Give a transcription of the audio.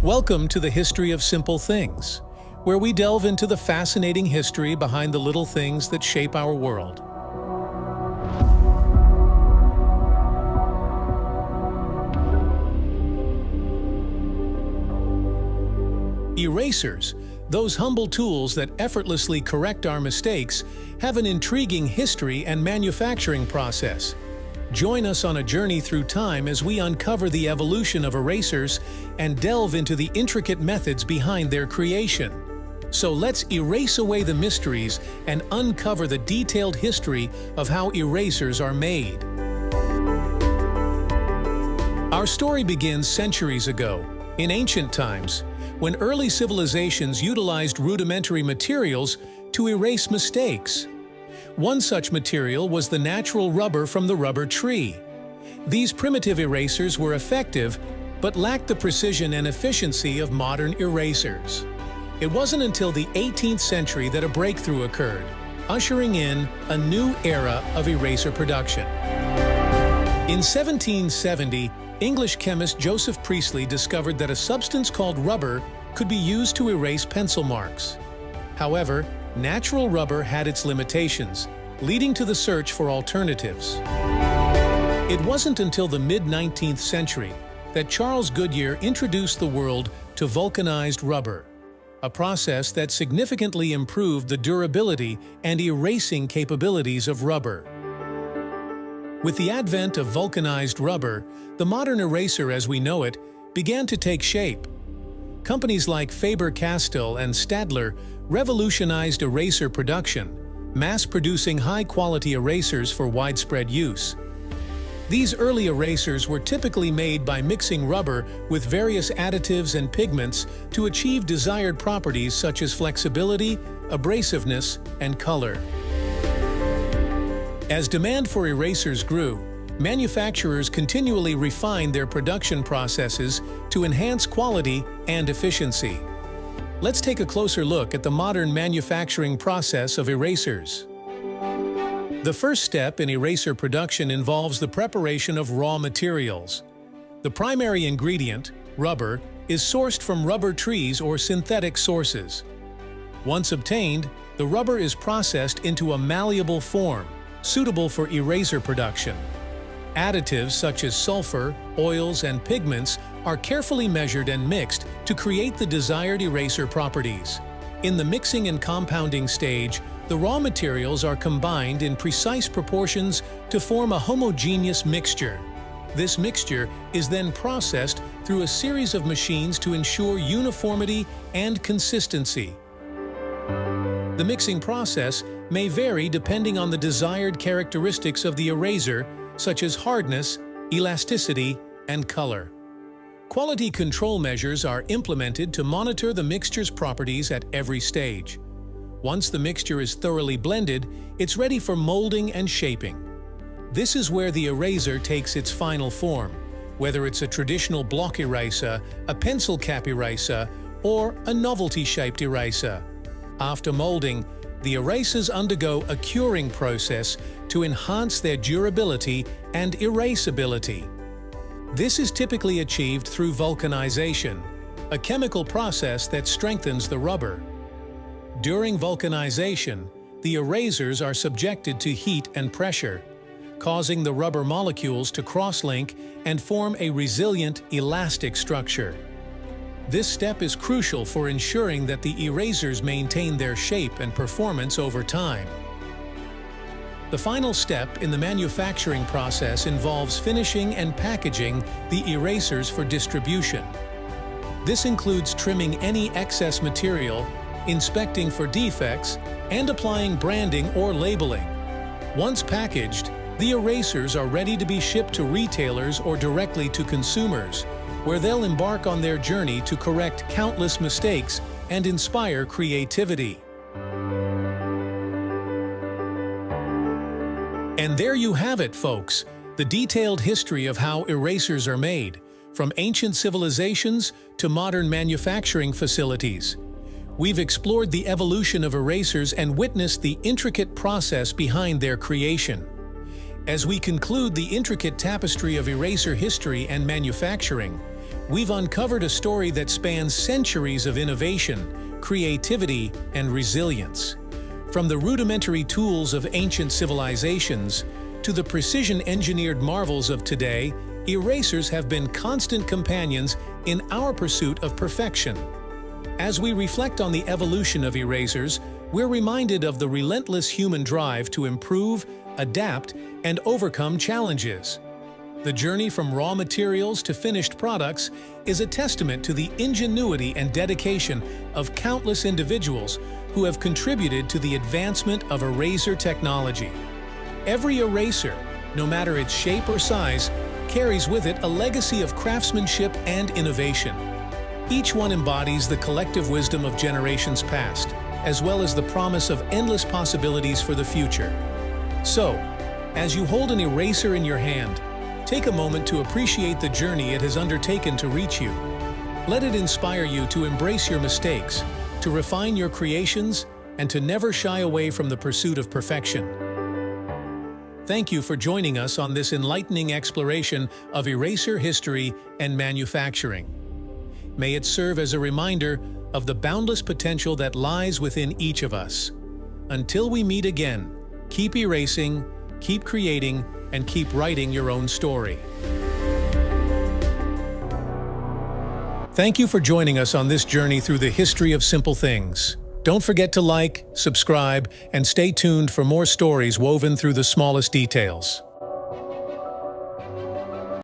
Welcome to the History of Simple Things, where we delve into the fascinating history behind the little things that shape our world. Erasers, those humble tools that effortlessly correct our mistakes, have an intriguing history and manufacturing process. Join us on a journey through time as we uncover the evolution of erasers and delve into the intricate methods behind their creation. So let's erase away the mysteries and uncover the detailed history of how erasers are made. Our story begins centuries ago, in ancient times, when early civilizations utilized rudimentary materials to erase mistakes. One such material was the natural rubber from the rubber tree. These primitive erasers were effective, but lacked the precision and efficiency of modern erasers. It wasn't until the 18th century that a breakthrough occurred, ushering in a new era of eraser production. In 1770, English chemist Joseph Priestley discovered that a substance called rubber could be used to erase pencil marks. However, natural rubber had its limitations, leading to the search for alternatives. It wasn't until the mid-19th century that Charles Goodyear introduced the world to vulcanized rubber, a process that significantly improved the durability and erasing capabilities of rubber. With the advent of vulcanized rubber, the modern eraser as we know it began to take shape. Companies like Faber-Castell and Staedtler revolutionized eraser production, mass-producing high-quality erasers for widespread use. These early erasers were typically made by mixing rubber with various additives and pigments to achieve desired properties such as flexibility, abrasiveness, and color. As demand for erasers grew, manufacturers continually refined their production processes to enhance quality and efficiency. Let's take a closer look at the modern manufacturing process of erasers. The first step in eraser production involves the preparation of raw materials. The primary ingredient, rubber, is sourced from rubber trees or synthetic sources. Once obtained, the rubber is processed into a malleable form, suitable for eraser production. Additives such as sulfur, oils, and pigments are carefully measured and mixed to create the desired eraser properties. In the mixing and compounding stage, the raw materials are combined in precise proportions to form a homogeneous mixture. This mixture is then processed through a series of machines to ensure uniformity and consistency. The mixing process may vary depending on the desired characteristics of the eraser, such as hardness, elasticity, and color. Quality control measures are implemented to monitor the mixture's properties at every stage. Once the mixture is thoroughly blended, it's ready for molding and shaping. This is where the eraser takes its final form, whether it's a traditional block eraser, a pencil cap eraser, or a novelty-shaped eraser. After molding, the erasers undergo a curing process to enhance their durability and erasability. This is typically achieved through vulcanization, a chemical process that strengthens the rubber. During vulcanization, the erasers are subjected to heat and pressure, causing the rubber molecules to cross-link and form a resilient, elastic structure. This step is crucial for ensuring that the erasers maintain their shape and performance over time. The final step in the manufacturing process involves finishing and packaging the erasers for distribution. This includes trimming any excess material, inspecting for defects, and applying branding or labeling. Once packaged, the erasers are ready to be shipped to retailers or directly to consumers, where they'll embark on their journey to correct countless mistakes and inspire creativity. And there you have it, folks, the detailed history of how erasers are made, from ancient civilizations to modern manufacturing facilities. We've explored the evolution of erasers and witnessed the intricate process behind their creation. As we conclude the intricate tapestry of eraser history and manufacturing, we've uncovered a story that spans centuries of innovation, creativity, and resilience. From the rudimentary tools of ancient civilizations to the precision-engineered marvels of today, erasers have been constant companions in our pursuit of perfection. As we reflect on the evolution of erasers, we're reminded of the relentless human drive to improve, adapt, and overcome challenges. The journey from raw materials to finished products is a testament to the ingenuity and dedication of countless individuals who have contributed to the advancement of eraser technology. Every eraser, no matter its shape or size, carries with it a legacy of craftsmanship and innovation. Each one embodies the collective wisdom of generations past, as well as the promise of endless possibilities for the future. So, as you hold an eraser in your hand, take a moment to appreciate the journey it has undertaken to reach you. Let it inspire you to embrace your mistakes, to refine your creations, and to never shy away from the pursuit of perfection. Thank you for joining us on this enlightening exploration of eraser history and manufacturing. May it serve as a reminder of the boundless potential that lies within each of us. Until we meet again, keep erasing, keep creating, and keep writing your own story. Thank you for joining us on this journey through the history of simple things. Don't forget to like, subscribe, and stay tuned for more stories woven through the smallest details.